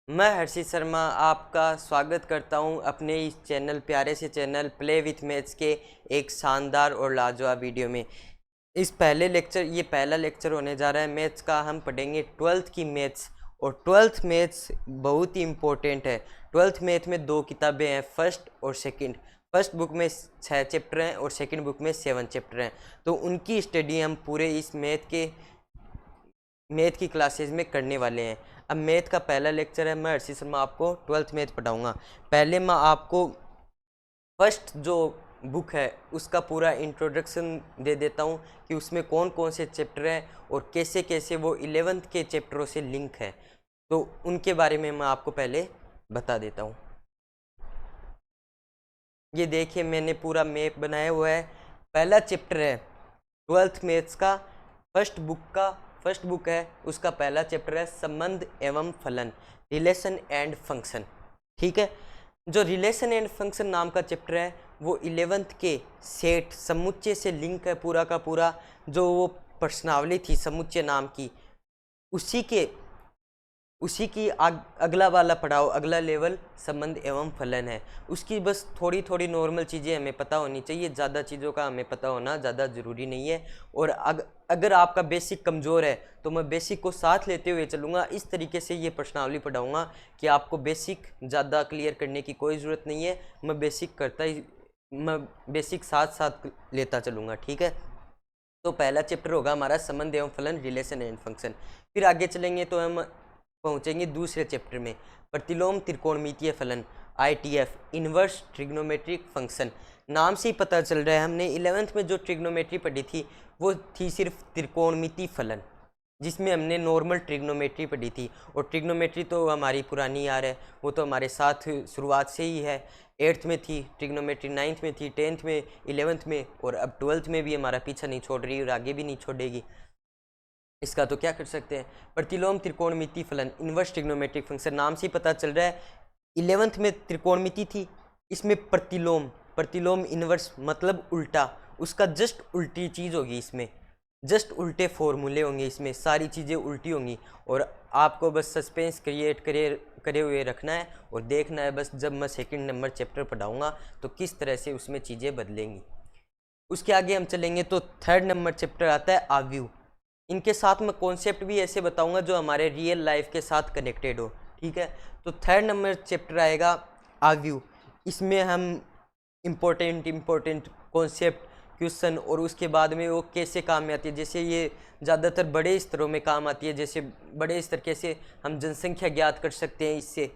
मैं हर्षित शर्मा आपका स्वागत करता हूं अपने इस चैनल प्यारे से चैनल प्ले विथ मैथ्स के एक शानदार और लाजवाब वीडियो में। ये पहला लेक्चर होने जा रहा है मैथ्स का। हम पढ़ेंगे 12th की मैथ्स, और 12th मैथ्स बहुत ही इम्पोर्टेंट है। 12th मैथ में दो किताबें हैं, फर्स्ट और सेकंड। फर्स्ट बुक में 6 चैप्टर हैं और सेकंड बुक में 7 चैप्टर हैं। तो उनकी स्टडी हम पूरे इस मैथ की क्लासेज में करने वाले हैं। अब मैथ का पहला लेक्चर है। मैं हर्षित शर्मा आपको 12th मैथ पढ़ाऊँगा। पहले मैं आपको फर्स्ट जो बुक है उसका पूरा इंट्रोडक्शन दे देता हूँ कि उसमें कौन कौन से चैप्टर हैं और कैसे कैसे वो 11th के चैप्टरों से लिंक है। तो उनके बारे में मैं आपको पहले बता देता हूँ। ये देखिए, मैंने पूरा मैप बनाया हुआ है। पहला चैप्टर है 12th मैथ्स का, फर्स्ट बुक है, उसका पहला चैप्टर है संबंध एवं फलन, रिलेशन एंड फंक्शन। ठीक है, जो रिलेशन एंड फंक्शन नाम का चैप्टर है वो 11th के सेट समुच्चय से लिंक है पूरा का पूरा। जो वो प्रश्नावली थी समुच्चय नाम की, उसी की अगला वाला पढ़ाओ, अगला लेवल संबंध एवं फलन है। उसकी बस थोड़ी थोड़ी नॉर्मल चीज़ें हमें पता होनी चाहिए, ज़्यादा चीज़ों का हमें पता होना ज़्यादा ज़रूरी नहीं है। और अगर आपका बेसिक कमज़ोर है तो मैं बेसिक को साथ लेते हुए चलूँगा। इस तरीके से ये प्रश्नावली पढ़ाऊँगा कि आपको बेसिक ज़्यादा क्लियर करने की कोई ज़रूरत नहीं है। मैं बेसिक साथ साथ लेता चलूँगा। ठीक है, तो पहला चैप्टर होगा हमारा संबंध एवं फलन, रिलेशन एंड फंक्शन। फिर आगे चलेंगे तो हम पहुंचेंगे दूसरे चैप्टर में, प्रतिलोम त्रिकोणमितीय फलन, ITF, इनवर्स ट्रिग्नोमेट्रिक फंक्शन। नाम से ही पता चल रहा है, हमने 11th में जो ट्रिग्नोमेट्री पढ़ी थी वो थी सिर्फ त्रिकोणमितीय फलन, जिसमें हमने नॉर्मल ट्रिग्नोमेट्री पढ़ी थी। और ट्रिग्नोमेट्री तो हमारी पुरानी यार है, वो तो हमारे साथ शुरुआत से ही है। 8th में थी ट्रिग्नोमेट्री, 9th में थी, 10th में, 11th में, और अब 12th में भी हमारा पीछा नहीं छोड़ रही और आगे भी नहीं छोड़ेगी। इसका तो क्या कर सकते हैं। प्रतिलोम त्रिकोणमिति फलन, इनवर्स ट्रिग्नोमेट्रिक फंक्शन, नाम से ही पता चल रहा है 11th में त्रिकोणमिति थी, इसमें प्रतिलोम इनवर्स मतलब उल्टा, उसका जस्ट उल्टी चीज़ होगी इसमें, जस्ट उल्टे फॉर्मूले होंगे इसमें, सारी चीज़ें उल्टी होंगी। और आपको बस सस्पेंस क्रिएट करे हुए रखना है और देखना है बस जब मैं सेकंड नंबर चैप्टर पढ़ाऊँगा तो किस तरह से उसमें चीज़ें बदलेंगी। उसके आगे हम चलेंगे तो थर्ड नंबर चैप्टर आता है आव्यूह। इनके साथ मैं कॉन्सेप्ट भी ऐसे बताऊंगा जो हमारे रियल लाइफ के साथ कनेक्टेड हो। ठीक है, तो थर्ड नंबर चैप्टर आएगा आव्यूह। इसमें हम इम्पोर्टेंट कॉन्सेप्ट, क्वेश्चन, और उसके बाद में वो कैसे काम में आती है। जैसे ये ज़्यादातर बड़े स्तरों में काम आती है, जैसे बड़े स्तर कैसे हम जनसंख्या ज्ञात कर सकते हैं इससे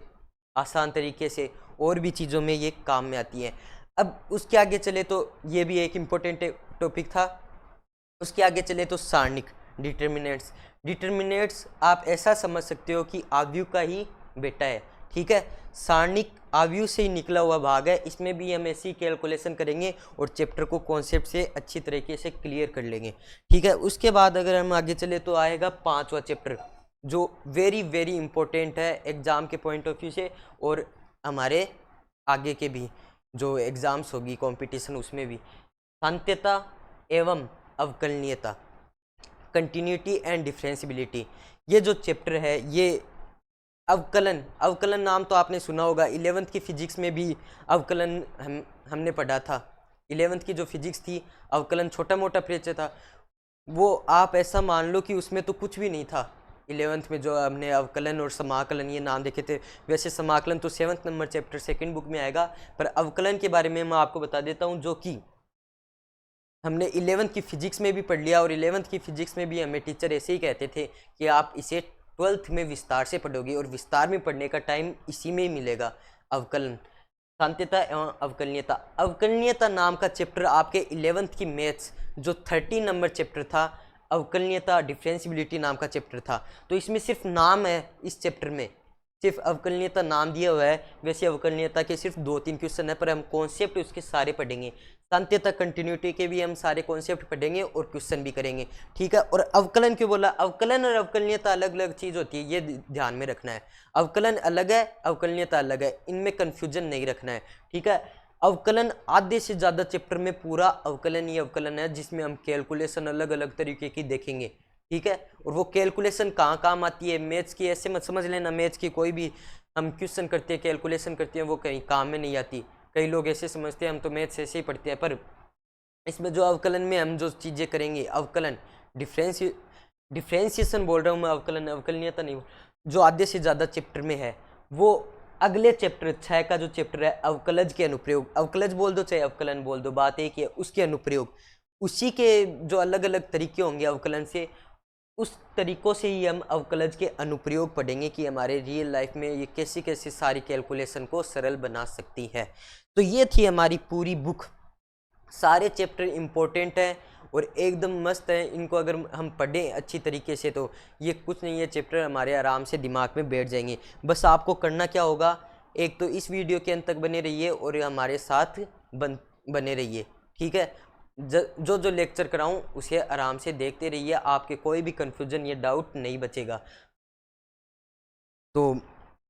आसान तरीके से, और भी चीज़ों में ये काम में आती है। अब उसके आगे चले तो ये भी एक इम्पोर्टेंट टॉपिक था। उसके आगे चले तो सारणिक, डिटर्मिनेट्स आप ऐसा समझ सकते हो कि आव्यूह का ही बेटा है। ठीक है, सारणिक आव्यूह से ही निकला हुआ भाग है। इसमें भी हम ऐसी कैलकुलेशन करेंगे और चैप्टर को कॉन्सेप्ट से अच्छी तरीके से क्लियर कर लेंगे। ठीक है, उसके बाद अगर हम आगे चले तो आएगा 5वां चैप्टर, जो वेरी वेरी इंपॉर्टेंट है एग्जाम के पॉइंट ऑफ व्यू से, और हमारे आगे के भी जो एग्जाम्स होगी कंपटीशन उसमें भी। सांत्यता एवं अवकलनीयता, कंटिन्यूटी एंड डिफरेंशिबिलिटी। ये जो चैप्टर है ये अवकलन नाम तो आपने सुना होगा, 11th की फिजिक्स में भी अवकलन हमने पढ़ा था। 11th की जो फिजिक्स थी, अवकलन छोटा मोटा परिचय था। वो आप ऐसा मान लो कि उसमें तो कुछ भी नहीं था। 11th में जो हमने अवकलन और समाकलन ये नाम देखे थे, वैसे समाकलन तो 7th number chapter second book में आएगा, पर अवकलन के बारे में मैं आपको बता देता हूँ, जो कि हमने 11th की फिजिक्स में भी पढ़ लिया। और 11th की फिजिक्स में भी हमें टीचर ऐसे ही कहते थे कि आप इसे 12th में विस्तार से पढ़ोगे, और विस्तार में पढ़ने का टाइम इसी में ही मिलेगा। अवकलन, सांत्यता एवं अवकलनीयता नाम का चैप्टर आपके 11th की मैथ्स जो 30 नंबर चैप्टर था, अवकलनीयता डिफरेंशिबिलिटी नाम का चैप्टर था। तो इसमें सिर्फ नाम है, इस चैप्टर में सिर्फ अवकलनीयता नाम दिया हुआ है। वैसे अवकलनीयता के सिर्फ 2-3 क्वेश्चन है, पर हम कॉन्सेप्ट उसके सारे पढ़ेंगे। सांत्यता कंटिन्यूटी के भी हम सारे कॉन्सेप्ट पढ़ेंगे और क्वेश्चन भी करेंगे। ठीक है, और अवकलन क्यों बोला, अवकलन और अवकलनीयता अलग अलग चीज़ होती है, ये ध्यान में रखना है। अवकलन अलग है, अवकलनीयता अलग है, इनमें कन्फ्यूजन नहीं रखना है। ठीक है, अवकलन आधे से ज़्यादा चैप्टर में पूरा अवकलन ही अवकलन है, जिसमें हम कैलकुलेशन अलग अलग तरीके की देखेंगे। ठीक है। और वो कैलकुलेशन कहाँ काम आती है, मैथ्स की ऐसे मत समझ लेना, मैथ्स की कोई भी हम क्वेश्चन करते हैं, कैलकुलेशन करते हैं, वो कहीं काम में नहीं आती। कई लोग ऐसे समझते हैं हम तो मैथ्स ऐसे ही पढ़ते हैं, पर इसमें जो अवकलन में हम जो चीज़ें करेंगे, अवकलन डिफ्रेंसिएशन बोल रहा हूँ मैं, अवकलन अवकलनीयता नहीं, जो आधे से ज़्यादा चैप्टर में है, वो अगले चैप्टर 6 का जो चैप्टर है अवकलज के अनुप्रयोग, अवकलज बोल दो चाहे अवकलन बोल दो, बात एक ही है, उसके अनुप्रयोग, उसी के जो अलग अलग तरीके होंगे अवकलन से, उस तरीक़ों से ही हम अवकलज के अनुप्रयोग पढ़ेंगे कि हमारे रियल लाइफ में ये कैसी कैसी सारी कैलकुलेशन को सरल बना सकती है। तो ये थी हमारी पूरी बुक। सारे चैप्टर इम्पोर्टेंट हैं और एकदम मस्त है, इनको अगर हम पढ़ें अच्छी तरीके से तो ये कुछ नहीं है, चैप्टर हमारे आराम से दिमाग में बैठ जाएंगे। बस आपको करना क्या होगा, एक तो इस वीडियो के अंत तक बने रहिए और हमारे साथ बने रहिए, ठीक है। जो जो लेक्चर कराऊं उसे आराम से देखते रहिए, आपके कोई भी कन्फ्यूजन या डाउट नहीं बचेगा। तो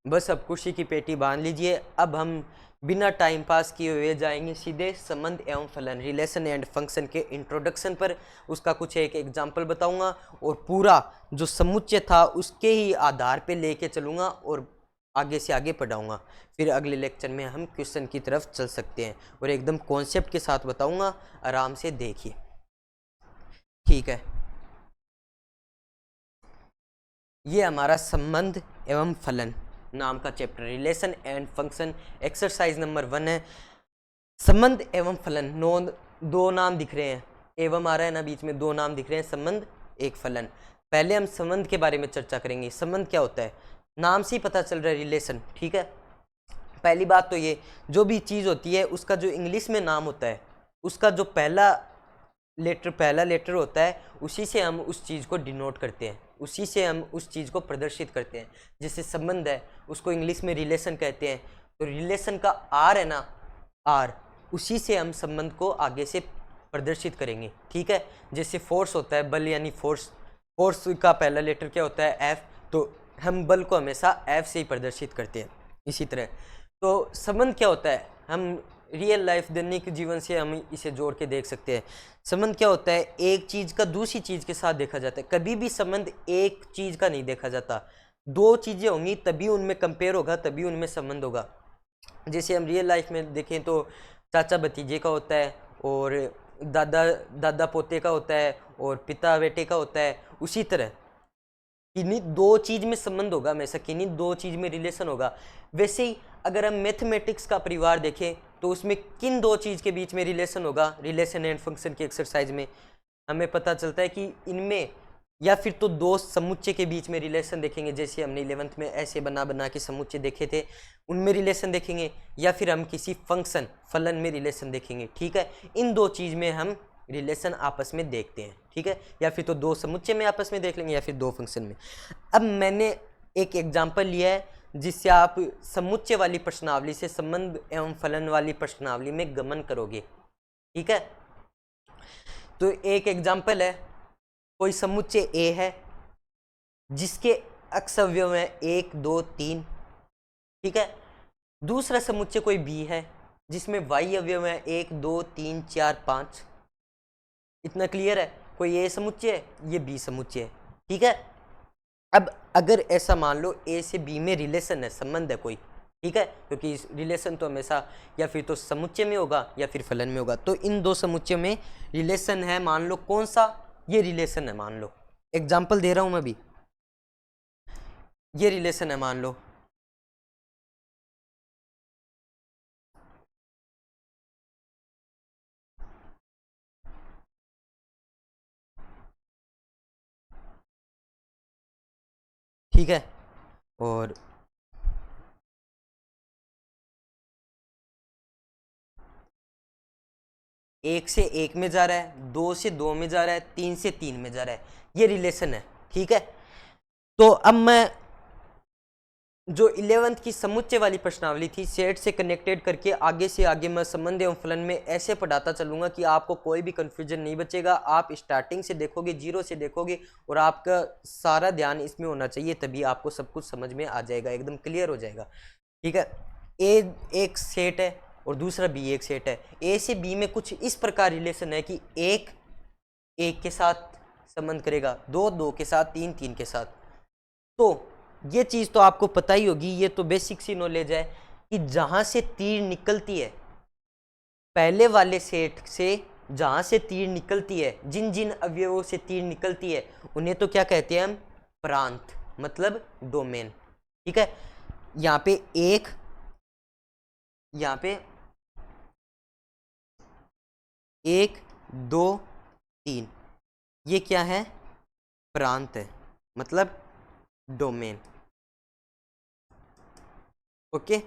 बस अब खुशी की पेटी बांध लीजिए। अब हम बिना टाइम पास किए हुए जाएंगे सीधे संबंध एवं फलन, रिलेशन एंड फंक्शन के इंट्रोडक्शन पर। उसका कुछ एक एग्जाम्पल बताऊंगा और पूरा जो समुच्चय था उसके ही आधार पे लेके चलूँगा और आगे से आगे पढ़ाऊँगा। फिर अगले लेक्चर में हम क्वेश्चन की तरफ चल सकते हैं और एकदम कॉन्सेप्ट के साथ बताऊँगा, आराम से देखिए, ठीक है। ये हमारा संबंध एवं फलन नाम का chapter, relation and function, exercise number 1 है। संबंध एवं फलन, दो नाम दिख रहे हैं, एवं आ रहा है ना बीच में, दो नाम दिख रहे हैं, संबंध एक फलन। पहले हम संबंध के बारे में चर्चा करेंगे। संबंध क्या होता है, नाम से ही पता चल रहा है, रिलेशन, ठीक है। पहली बात तो ये, जो भी चीज़ होती है उसका जो इंग्लिश में नाम होता है, उसका जो पहला लेटर होता है, उसी से हम उस चीज़ को डिनोट करते हैं, उसी से हम उस चीज़ को प्रदर्शित करते हैं। जैसे संबंध है, उसको इंग्लिश में रिलेशन कहते हैं, तो रिलेशन का आर है ना, आर, उसी से हम संबंध को आगे से प्रदर्शित करेंगे, ठीक है। जैसे फोर्स होता है, बल यानी फोर्स, फोर्स का पहला लेटर क्या होता है, एफ, तो हम बल को हमेशा एफ से ही प्रदर्शित करते हैं। इसी तरह तो संबंध क्या होता है, हम रियल लाइफ दैनिक जीवन से हम इसे जोड़ के देख सकते हैं। संबंध क्या होता है, एक चीज़ का दूसरी चीज़ के साथ देखा जाता है। कभी भी संबंध एक चीज़ का नहीं देखा जाता, दो चीज़ें होंगी तभी उनमें कंपेयर होगा, तभी उनमें संबंध होगा। जैसे हम रियल लाइफ में देखें तो चाचा भतीजे का होता है, और दादा पोते का होता है, और पिता बेटे का होता है। उसी तरह किन्हीं दो चीज़ में संबंध होगा हमेशा, किन्हीं दो चीज़ में रिलेशन होगा। वैसे ही अगर हम मैथमेटिक्स का परिवार देखें तो उसमें किन दो चीज़ के बीच में रिलेशन होगा, रिलेशन एंड फंक्शन की एक्सरसाइज में हमें पता चलता है कि इनमें या फिर तो दो समुच्चय के बीच में रिलेशन देखेंगे, जैसे हमने 11th में ऐसे बना के समुच्चय देखे थे, उनमें रिलेशन देखेंगे, या फिर हम किसी फंक्शन फलन में रिलेशन देखेंगे, ठीक है। इन दो चीज़ में हम रिलेशन आपस में देखते हैं, ठीक है। या फिर तो दो समुच्चय में आपस में देख लेंगे, या फिर दो फंक्शन में। अब मैंने एक एग्जाम्पल लिया है जिससे आप समुच्चय वाली प्रश्नावली से संबंध एवं फलन वाली प्रश्नावली में गमन करोगे, ठीक है। तो एक एग्जाम्पल है, कोई समुच्चय ए है जिसके अक्ष अवयव हैं 1 2 3, ठीक है। दूसरा समुच्चय कोई बी है जिसमें वाई अवयव हैं 1 2 3 4 5। इतना क्लियर है, कोई ए समुच्चय है, ये बी समुच्चय है, ठीक है। अब अगर ऐसा मान लो ए से बी में रिलेशन है, संबंध है कोई, ठीक है, क्योंकि रिलेशन तो हमेशा या फिर तो समुच्चय में होगा या फिर फलन में होगा। तो इन दो समुच्चय में रिलेशन है, मान लो कौन सा, ये रिलेशन है, मान लो एग्जाम्पल दे रहा हूं मैं भी, ये रिलेशन है मान लो, ठीक है। और एक से एक में जा रहा है, दो से दो में जा रहा है, तीन से तीन में जा रहा है, ये रिलेशन है, ठीक है। तो अब मैं जो 11th की समुच्चय वाली प्रश्नावली थी, सेट से कनेक्टेड करके आगे से आगे मैं संबंध एवं फलन में ऐसे पढ़ाता चलूंगा कि आपको कोई भी कंफ्यूजन नहीं बचेगा। आप स्टार्टिंग से देखोगे, जीरो से देखोगे, और आपका सारा ध्यान इसमें होना चाहिए, तभी आपको सब कुछ समझ में आ जाएगा, एकदम क्लियर हो जाएगा, ठीक है। ए एक सेट है और दूसरा बी एक सेट है। ए से बी में कुछ इस प्रकार रिलेशन है कि एक के साथ संबंध करेगा, 2 2 के साथ, 3 3 के साथ। तो ये चीज तो आपको पता ही होगी, ये तो बेसिक सी नॉलेज है कि जहां से तीर निकलती है, पहले वाले सेट से जहां से तीर निकलती है, जिन जिन अवयवों से तीर निकलती है, उन्हें तो क्या कहते हैं हम? प्रांत, मतलब डोमेन। ठीक है, यहाँ पे एक, यहाँ पे 1 2 3, ये क्या है? प्रांत है, मतलब डोमेन। ओके,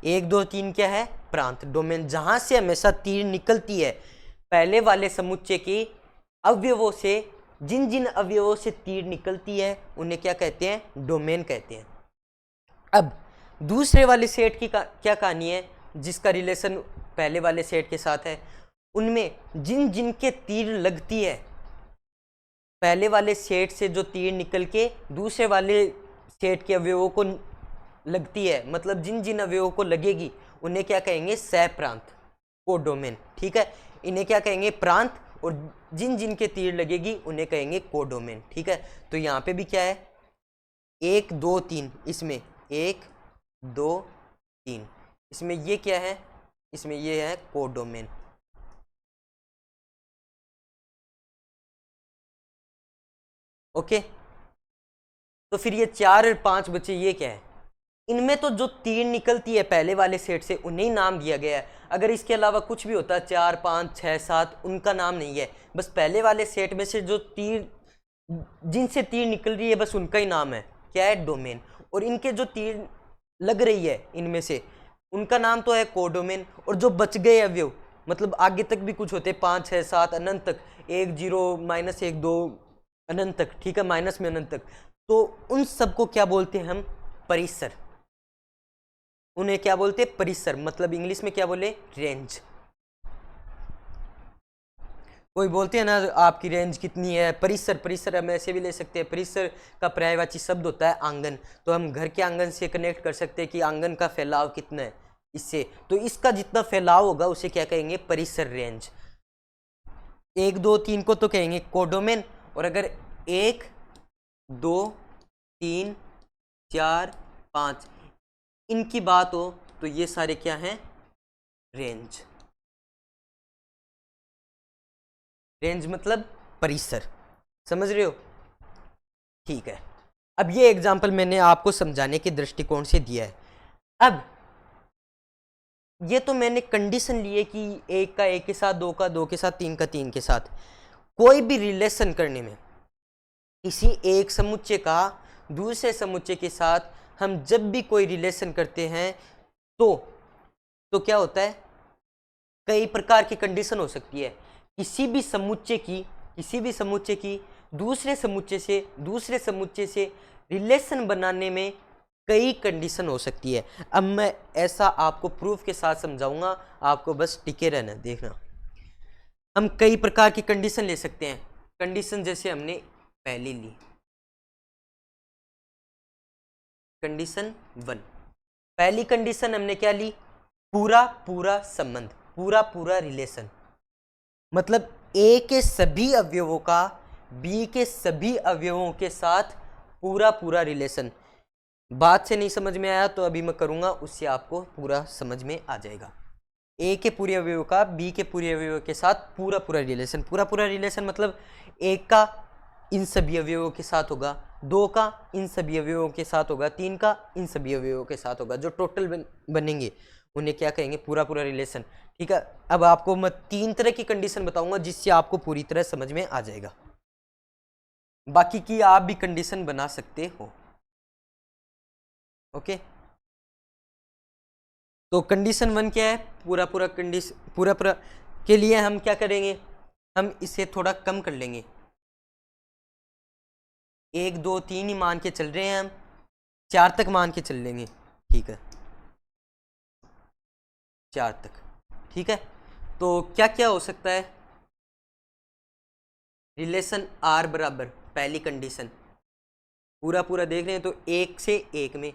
1 2 3 क्या है? प्रांत, डोमेन। जहां से हमेशा तीर निकलती है, पहले वाले समुच्चय के अवयवों से, जिन जिन अवयवों से तीर निकलती है, उन्हें क्या कहते हैं? डोमेन कहते हैं। अब दूसरे वाले सेट की क्या कहानी है, जिसका रिलेशन पहले वाले सेट के साथ है? उनमें जिन जिन के तीर लगती है, पहले वाले सेट से जो तीर निकल के दूसरे वाले सेट के अवयवों को लगती है, मतलब जिन जिन अवयवों को लगेगी, उन्हें क्या कहेंगे? सहप्रांत, कोडोमेन। ठीक है, इन्हें क्या कहेंगे? प्रांत। और जिन जिन के तीर लगेगी, उन्हें कहेंगे कोडोमेन। ठीक है, तो यहाँ पे भी क्या है? 1 2 3, इसमें 1 2 3, इसमें ये क्या है? इसमें ये है कोडोमेन। ओके, तो फिर ये 4 और 5 बचे, ये क्या है? इनमें तो जो तीर निकलती है पहले वाले सेट से, उन्हें नाम दिया गया है। अगर इसके अलावा कुछ भी होता है, 4 5 6 7, उनका नाम नहीं है। बस पहले वाले सेट में से जो तीर, जिनसे तीर निकल रही है, बस उनका ही नाम है। क्या है? डोमेन। और इनके जो तीर लग रही है इनमें से, उनका नाम तो है कोडोमेन। और जो बच गए अवयव, मतलब आगे तक भी कुछ होते, 5 6 7 अनंत तक, 1 0 -1 2 अनंत तक, ठीक है, माइनस में अनंत तक, तो उन सबको क्या बोलते हैं हम? परिसर। उन्हें क्या बोलते हैं? परिसर, मतलब इंग्लिश में क्या बोले? रेंज। कोई बोलते हैं ना, आपकी रेंज कितनी है? परिसर, परिसर हम ऐसे भी ले सकते हैं, परिसर का पर्यायवाची शब्द होता है आंगन। तो हम घर के आंगन से कनेक्ट कर सकते हैं कि आंगन का फैलाव कितना है इससे, तो इसका जितना फैलाव होगा उसे क्या कहेंगे? परिसर, रेंज। 1 2 3 को तो कहेंगे कोडोमेन। और अगर 1 2 3 4 5 इनकी बात हो, तो ये सारे क्या हैं? रेंज। रेंज मतलब परिसर, समझ रहे हो? ठीक है, अब ये एग्जाम्पल मैंने आपको समझाने के दृष्टिकोण से दिया है। अब ये तो मैंने कंडीशन ली है कि 1 का 1 के साथ, 2 का 2 के साथ, 3 का 3 के साथ। कोई भी रिलेशन करने में, किसी एक समुच्चय का दूसरे समुच्चय के साथ हम जब भी कोई रिलेशन करते हैं, तो क्या होता है? कई प्रकार की कंडीशन हो सकती है। किसी भी समुच्चय की दूसरे समुच्चय से रिलेशन बनाने में कई कंडीशन हो सकती है। अब मैं ऐसा आपको प्रूफ के साथ समझाऊंगा, आपको बस टिके रहना, देखना। हम कई प्रकार की कंडीशन ले सकते हैं। कंडीशन जैसे हमने पहली ली, कंडीशन 1। पहली कंडीशन हमने क्या ली? पूरा पूरा संबंध, पूरा पूरा रिलेशन, मतलब ए के सभी अवयवों का बी के सभी अवयवों के साथ पूरा पूरा रिलेशन। बात से नहीं समझ में आया तो अभी मैं करूंगा, उससे आपको पूरा समझ में आ जाएगा। ए के पूरे अवयवों का बी के पूरे अवयवों के साथ पूरा पूरा रिलेशन। पूरा पूरा रिलेशन मतलब 1 का इन सभी अवयवों के साथ होगा, 2 का इन सभी अवयवों के साथ होगा, 3 का इन सभी अवयवों के साथ होगा। जो टोटल बनेंगे उन्हें क्या कहेंगे? पूरा पूरा रिलेशन। ठीक है, अब आपको मैं 3 तरह की कंडीशन बताऊंगा, जिससे आपको पूरी तरह समझ में आ जाएगा। बाकी की आप भी कंडीशन बना सकते हो। ओके, तो कंडीशन 1 क्या है? पूरा पूरा के लिए हम क्या करेंगे? हम इसे थोड़ा कम कर लेंगे। 1 2 3 ही मान के चल रहे हैं हम, 4 तक मान के चल लेंगे। ठीक है, 4 तक। ठीक है, तो क्या क्या हो सकता है? रिलेशन आर बराबर, पहली कंडीशन पूरा पूरा देख रहे हैं तो 1 से 1 में,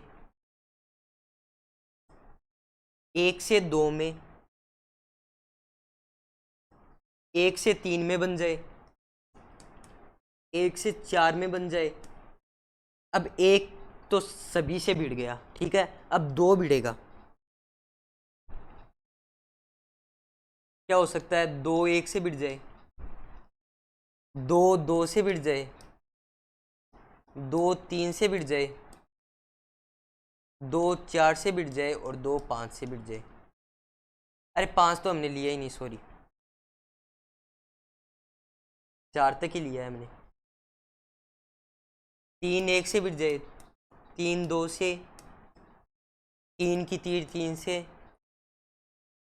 1 से 2 में, 1 से 3 में बन जाए, 1 से 4 में बन जाए। अब 1 तो सभी से भिड़ गया, ठीक है, अब 2 भिड़ेगा। क्या हो सकता है? 2 1 से भिड़ जाए, 2 2 से भिड़ जाए, 2 3 से भिड़ जाए, 2 4 से भिड़ जाए और 2 5 से भिड़ जाए। अरे 5 तो हमने लिया ही नहीं, सॉरी, 4 तक ही लिया है हमने। 3 1 से भिड़ जाए, 3 2 से, 3 की तीर 3 से,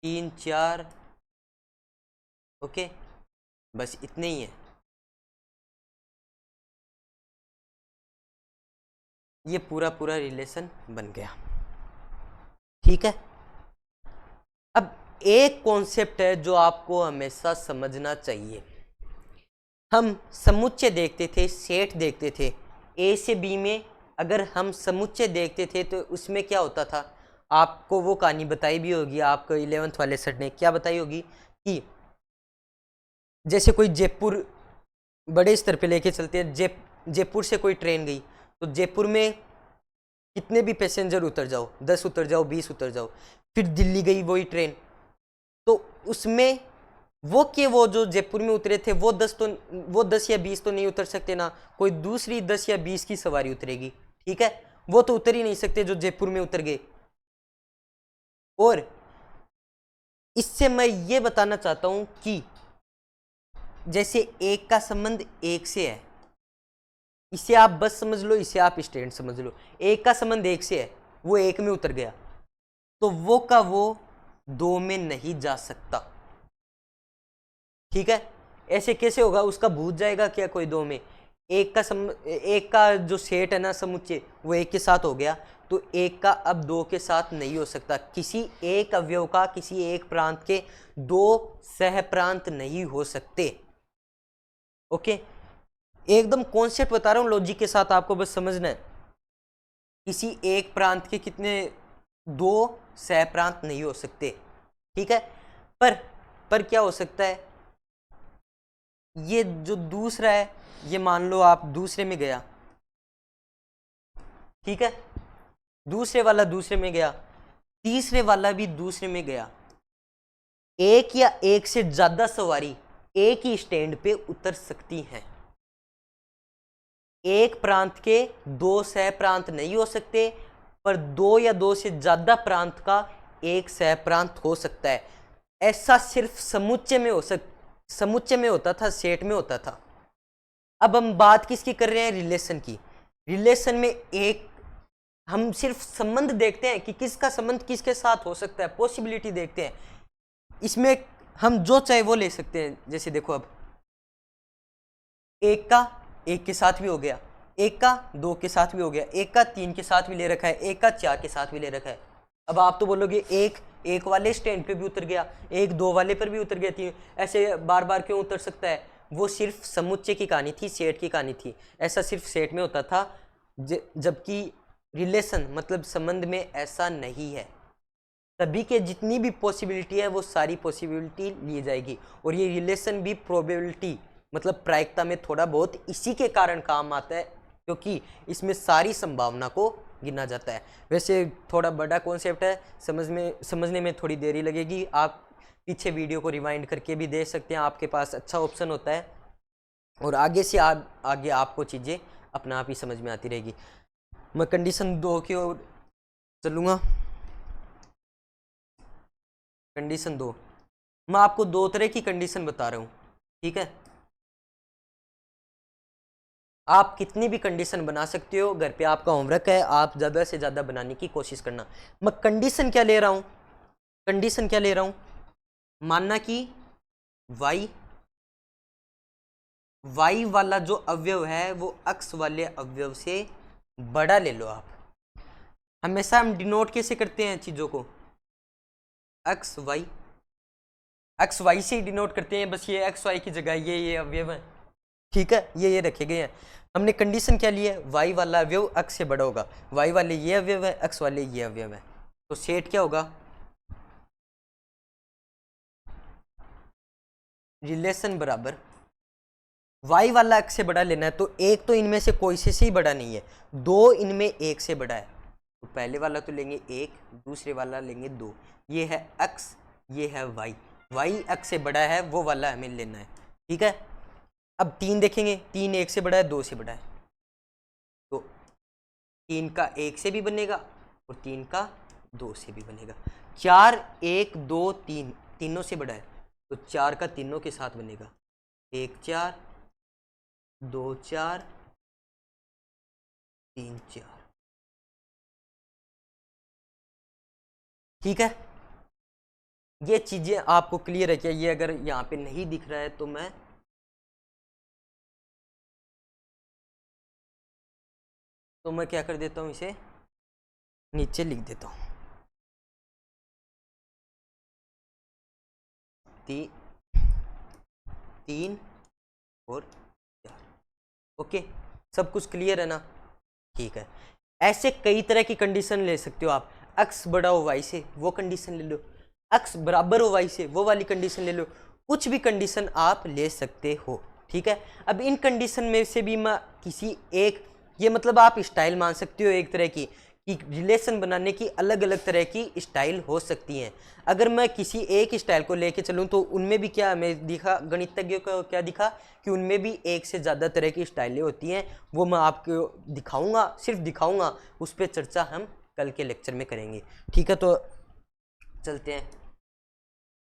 3 4, ओके, बस इतने ही है। ये पूरा पूरा रिलेशन बन गया, ठीक है। अब एक कॉन्सेप्ट है जो आपको हमेशा समझना चाहिए। हम समुच्चय देखते थे, सेट देखते थे, ए से बी में अगर हम समुच्चय देखते थे तो उसमें क्या होता था, आपको वो कहानी बताई भी होगी, आपको 11th वाले सर ने क्या बताई होगी कि जैसे कोई जयपुर बड़े स्तर पे लेके चलते हैं, जयपुर से कोई ट्रेन गई तो जयपुर में कितने भी पैसेंजर उतर जाओ, 10 उतर जाओ, 20 उतर जाओ, फिर दिल्ली गई वही ट्रेन, तो उसमें वो जो जयपुर में उतरे थे वो 10 या 20 तो नहीं उतर सकते ना, कोई दूसरी 10 या 20 की सवारी उतरेगी, ठीक है, वो तो उतर ही नहीं सकते जो जयपुर में उतर गए। और इससे मैं ये बताना चाहता हूं कि जैसे एक का संबंध एक से है, इसे आप बस समझ लो, इसे आप स्टैंड समझ लो। एक का संबंध एक से है, वो एक में उतर गया तो वो का वो 2 में नहीं जा सकता, ठीक है। ऐसे कैसे होगा? उसका भूत जाएगा क्या कोई 2 में? एक का जो सेट है ना, समुच्चय, वो एक के साथ हो गया तो एक का अब 2 के साथ नहीं हो सकता। किसी एक अवयव का किसी एक प्रांत के 2 सह प्रांत नहीं हो सकते, ओके। एकदम कॉन्सेप्ट बता रहा हूं, लॉजिक के साथ आपको बस समझना है। किसी एक प्रांत के कितने 2 सह प्रांत नहीं हो सकते, ठीक है। पर क्या हो सकता है, ये जो दूसरा है, ये मान लो आप दूसरे में गया, ठीक है, दूसरे वाला दूसरे में गया, तीसरे वाला भी दूसरे में गया, एक या एक से ज्यादा सवारी एक ही स्टैंड पे उतर सकती हैं। एक प्रांत के 2 सह प्रांत नहीं हो सकते, पर 2 या 2 से ज्यादा प्रांत का एक सह प्रांत हो सकता है। ऐसा सिर्फ समुच्चय में होता था, सेट में होता था। अब हम बात किसकी कर रहे हैं? रिलेशन की। रिलेशन में एक हम सिर्फ संबंध देखते हैं कि किसका संबंध किसके साथ हो सकता है, पॉसिबिलिटी देखते हैं। इसमें हम जो चाहे वो ले सकते हैं। जैसे देखो, अब एक का एक के साथ भी हो गया, एक का 2 के साथ भी हो गया, एक का 3 के साथ भी ले रखा है, एक का 4 के साथ भी ले रखा है। अब आप तो बोलोगे एक वाले स्टैंड पे भी उतर गया, एक 2 वाले पर भी उतर गया, 3, ऐसे बार बार क्यों उतर सकता है? वो सिर्फ समुच्चय की कहानी थी, सेट की कहानी थी। ऐसा सिर्फ सेट में होता था, जबकि रिलेशन मतलब संबंध में ऐसा नहीं है। सभी के जितनी भी पॉसिबिलिटी है वो सारी पॉसिबिलिटी ली जाएगी, और ये रिलेशन भी प्रोबेबिलिटी मतलब प्रायिकता में थोड़ा बहुत इसी के कारण काम आता है, क्योंकि इसमें सारी संभावना को गिना जाता है। वैसे थोड़ा बड़ा कॉन्सेप्ट है, समझने में थोड़ी देरी लगेगी। आप पीछे वीडियो को रिवाइंड करके भी देख सकते हैं, आपके पास अच्छा ऑप्शन होता है, और आगे से आगे आपको चीज़ें अपना आप ही समझ में आती रहेगी। मैं कंडीशन 2 की ओर चलूँगा। कंडीशन 2, मैं आपको 2 तरह की कंडीशन बता रहा हूँ, ठीक है। आप कितनी भी कंडीशन बना सकते हो, घर पे आपका होमवर्क है, आप ज़्यादा से ज़्यादा बनाने की कोशिश करना। मैं कंडीशन क्या ले रहा हूँ? कंडीशन क्या ले रहा हूँ? मानना कि y वाला जो अवयव है वो x वाले अवयव से बड़ा ले लो। आप हमेशा हम डिनोट कैसे करते हैं चीज़ों को? x y से ही डिनोट करते हैं, बस ये x y की जगह ये अवयव है, ठीक है, ये रखे गए हैं। हमने कंडीशन क्या ली है? y वाला अवयव x से बड़ा होगा, y वाले ये अवयव है, x वाले ये अवयव है, तो सेट क्या होगा? रिलेशन बराबर y वाला x से बड़ा लेना है तो एक तो इनमें से कोई से ही बड़ा नहीं है, दो इनमें एक से बड़ा है, तो पहले वाला तो लेंगे एक, दूसरे वाला लेंगे दो। ये है x, ये है y, y x से बड़ा है वो वाला हमें लेना है, ठीक है। अब 3 देखेंगे, 3 एक से बड़ा है, 2 से बड़ा है, तो 3 का 1 से भी बनेगा और 3 का 2 से भी बनेगा। 4 1 2 3 तीनों से बड़ा है, तो 4 का तीनों के साथ बनेगा, 1 4 2 4 3 4, ठीक है। ये चीजें आपको क्लियर है क्या? ये अगर यहाँ पे नहीं दिख रहा है तो मैं क्या कर देता हूँ, इसे नीचे लिख देता हूँ। 3 और 4, ओके, सब कुछ क्लियर है ना? ठीक है। ऐसे कई तरह की कंडीशन ले सकते हो आप। x बड़ा हो y से, वो कंडीशन ले लो, x बराबर हो y से, वो वाली कंडीशन ले लो, कुछ भी कंडीशन आप ले सकते हो, ठीक है। अब इन कंडीशन में से भी मैं किसी एक, ये मतलब आप स्टाइल मान सकते हो एक तरह की, कि रिलेशन बनाने की अलग अलग तरह की स्टाइल हो सकती हैं। अगर मैं किसी एक स्टाइल को लेके चलूँ तो उनमें भी क्या हमें दिखा, गणितज्ञों को क्या दिखा कि उनमें भी एक से ज़्यादा तरह की स्टाइलें होती हैं। वो मैं आपको दिखाऊंगा, सिर्फ दिखाऊंगा, उस पर चर्चा हम कल के लेक्चर में करेंगे, ठीक है। तो चलते हैं,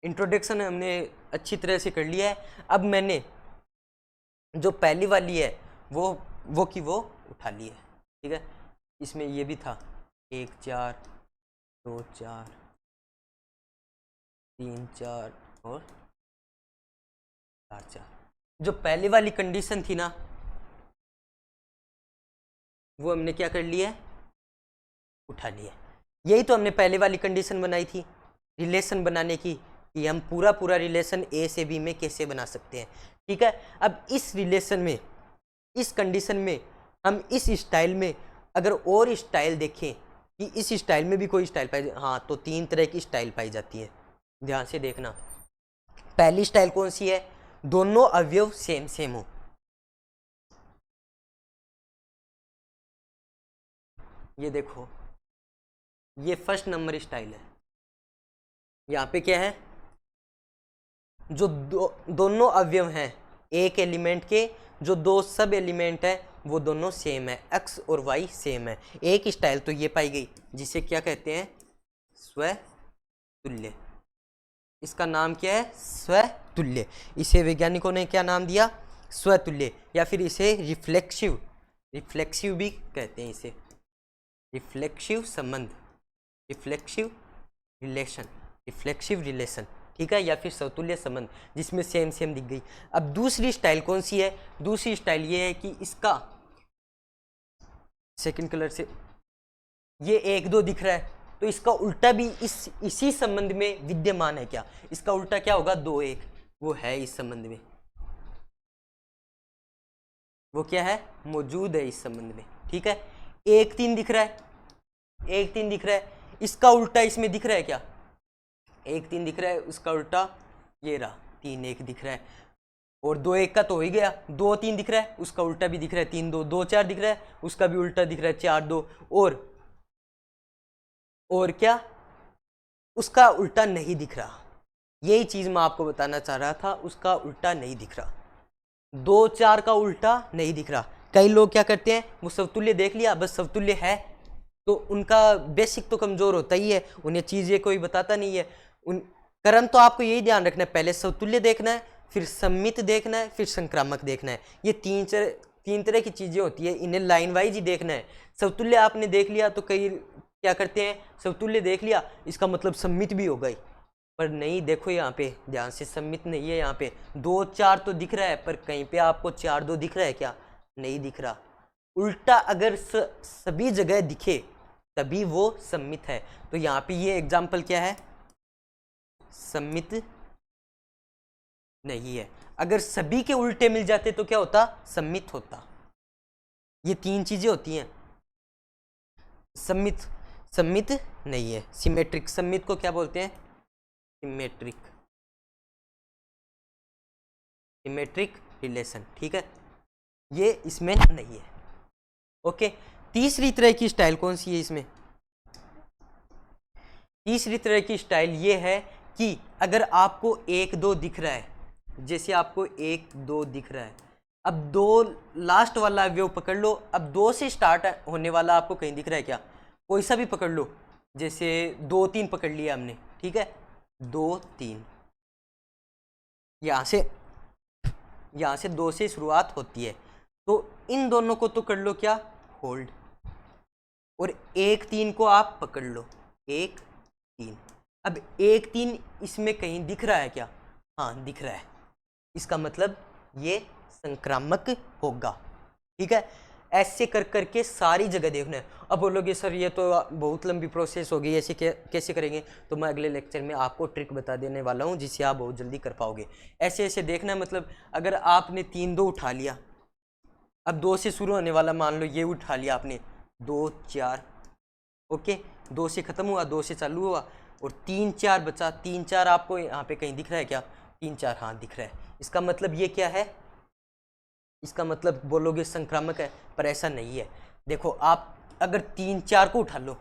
इंट्रोडक्शन हमने अच्छी तरह से कर लिया है। अब मैंने जो पहली वाली है वो की वो उठा ली है, ठीक है। इसमें ये भी था 1 4 2 4 3 4 और 4 4। जो पहले वाली कंडीशन थी ना, वो हमने क्या कर लिया है, उठा लिया। यही तो हमने पहले वाली कंडीशन बनाई थी रिलेशन बनाने की, कि हम पूरा रिलेशन ए से बी में कैसे बना सकते हैं, ठीक है। अब इस रिलेशन में, इस कंडीशन में हम इस स्टाइल में अगर और स्टाइल देखें कि इस स्टाइल में भी कोई स्टाइल पाई, हाँ, तो 3 तरह की स्टाइल पाई जाती है। ध्यान से देखना, पहली स्टाइल कौन सी है, दोनों अवयव सेम सेम हो। ये देखो, ये फर्स्ट नंबर स्टाइल है। यहाँ पे क्या है, जो दोनों अवयव हैं एक एलिमेंट के, जो दो सब एलिमेंट है वो दोनों सेम है, x और y सेम है। एक स्टाइल तो ये पाई गई जिसे क्या कहते हैं, स्वतुल्य। इसका नाम क्या है, स्वतुल्य। इसे वैज्ञानिकों ने क्या नाम दिया, स्वतुल्य, या फिर इसे रिफ्लेक्सिव भी कहते हैं, इसे रिफ्लेक्सिव संबंध, रिफ्लेक्सिव रिलेशन, ठीक है, या फिर समतुल्य संबंध, जिसमें सेम सेम दिख गई। अब दूसरी स्टाइल कौन सी है, दूसरी स्टाइल ये है कि इसका सेकंड कलर से ये 1 2 दिख रहा है, तो इसका उल्टा भी इसी संबंध में विद्यमान है क्या, इसका उल्टा क्या होगा, 2 1, वो है इस संबंध में, वो क्या है, मौजूद है इस संबंध में, ठीक है। 1 3 दिख रहा है, 1 3 दिख रहा है, इसका उल्टा इसमें दिख रहा है क्या, 1 3 दिख रहा है, उसका उल्टा ये रहा 3 1 दिख रहा है, और 2 1 का तो हो ही गया, 2 3 दिख रहा है, उसका उल्टा भी दिख रहा है, 3 2 2 4 दिख रहा है, उसका भी उल्टा दिख रहा है, 4 2, और क्या, उसका उल्टा नहीं दिख रहा। यही चीज मैं आपको बताना चाह रहा था, उसका उल्टा नहीं दिख रहा, 2 4 का उल्टा नहीं दिख रहा। कई लोग क्या करते हैं, वो समतुल्य देख लिया, बस समतुल्य है, तो उनका बेसिक तो कमजोर होता ही है, उन्हें चीजें कोई बताता नहीं है। उन क्रम तो आपको यही ध्यान रखना है, पहले समतुल्य देखना है, फिर सम्मित देखना है, फिर संक्रामक देखना है। ये 3 तरह की चीजें होती है, इन्हें लाइन वाइज ही देखना है। समतुल्य आपने देख लिया तो कई क्या करते हैं, समतुल्य देख लिया इसका मतलब सम्मित भी हो गई, पर नहीं, देखो यहाँ पे ध्यान से, सम्मित नहीं है, यहाँ पे 2 4 तो दिख रहा है, पर कहीं पे आपको 4 2 दिख रहा है क्या, नहीं दिख रहा। उल्टा अगर सभी जगह दिखे तभी वो सम्मित है। तो यहाँ पे ये एग्जाम्पल क्या है, सम्मित नहीं है। अगर सभी के उल्टे मिल जाते तो क्या होता, सम्मित होता। ये 3 चीजें होती हैं, सम्मित नहीं है, सिमेट्रिक। सम्मित को क्या बोलते हैं, सिमेट्रिक रिलेशन, ठीक है, ये इसमें नहीं है। ओके, तीसरी तरह की स्टाइल कौन सी है इसमें? तीसरी तरह की स्टाइल ये है कि अगर आपको 1 2 दिख रहा है, जैसे आपको 1 2 दिख रहा है, अब 2 लास्ट वाला अवयव पकड़ लो, अब 2 से स्टार्ट होने वाला आपको कहीं दिख रहा है क्या? कोई सा भी पकड़ लो, जैसे 2 3 पकड़ लिया हमने, ठीक है, 2 3, यहाँ से 2 से शुरुआत होती है, तो इन दोनों को तो कर लो क्या, होल्ड, और 1 3 को आप पकड़ लो, 1 3। अब 1 3 इसमें कहीं दिख रहा है क्या? हाँ दिख रहा है, इसका मतलब ये संक्रामक होगा, ठीक है। ऐसे कर करके सारी जगह देखना है। अब बोलोगे सर ये तो बहुत लंबी प्रोसेस होगी, ऐसे कैसे करेंगे? तो मैं अगले लेक्चर में आपको ट्रिक बता देने वाला हूँ जिससे आप बहुत जल्दी कर पाओगे। ऐसे ऐसे देखना है, मतलब अगर आपने 3 2 उठा लिया, अब 2 से शुरू होने वाला मान लो ये उठा लिया आपने, 2 4, ओके, 2 से ख़त्म हुआ, 2 से चालू हुआ, और 3 4 बचा, 3 4 आपको यहाँ पे कहीं दिख रहा है क्या? 3 4 हाँ दिख रहा है, इसका मतलब ये क्या है? इसका मतलब बोलोगे संक्रामक है, पर ऐसा नहीं है। देखो आप अगर 3 4 को उठा लो,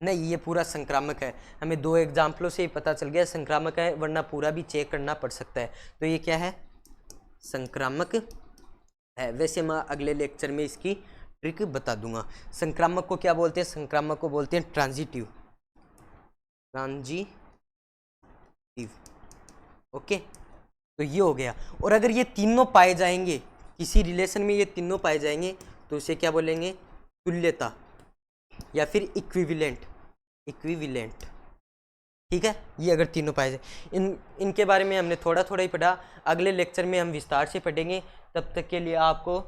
नहीं ये पूरा संक्रामक है, हमें 2 एग्जाम्पलों से ही पता चल गया संक्रामक है, वरना पूरा भी चेक करना पड़ सकता है। तो ये क्या है? संक्रामक है। वैसे मैं अगले लेक्चर में इसकी ट्रिक बता दूंगा। संक्रामक को क्या बोलते हैं? संक्रामक को बोलते हैं ट्रांजिटिव, ओके, तो ये हो गया। और अगर ये तीनों पाए जाएंगे किसी रिलेशन में, ये तीनों पाए जाएंगे तो उसे क्या बोलेंगे? तुल्यता या फिर इक्विवेलेंट, ठीक है। ये अगर तीनों पाए जाए, इनके बारे में हमने थोड़ा थोड़ा ही पढ़ा, अगले लेक्चर में हम विस्तार से पढ़ेंगे। तब तक के लिए आपको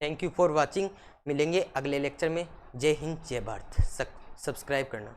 थैंक यू फॉर वॉचिंग, मिलेंगे अगले लेक्चर में। जय हिंद जय भारत, सब्सक्राइब करना।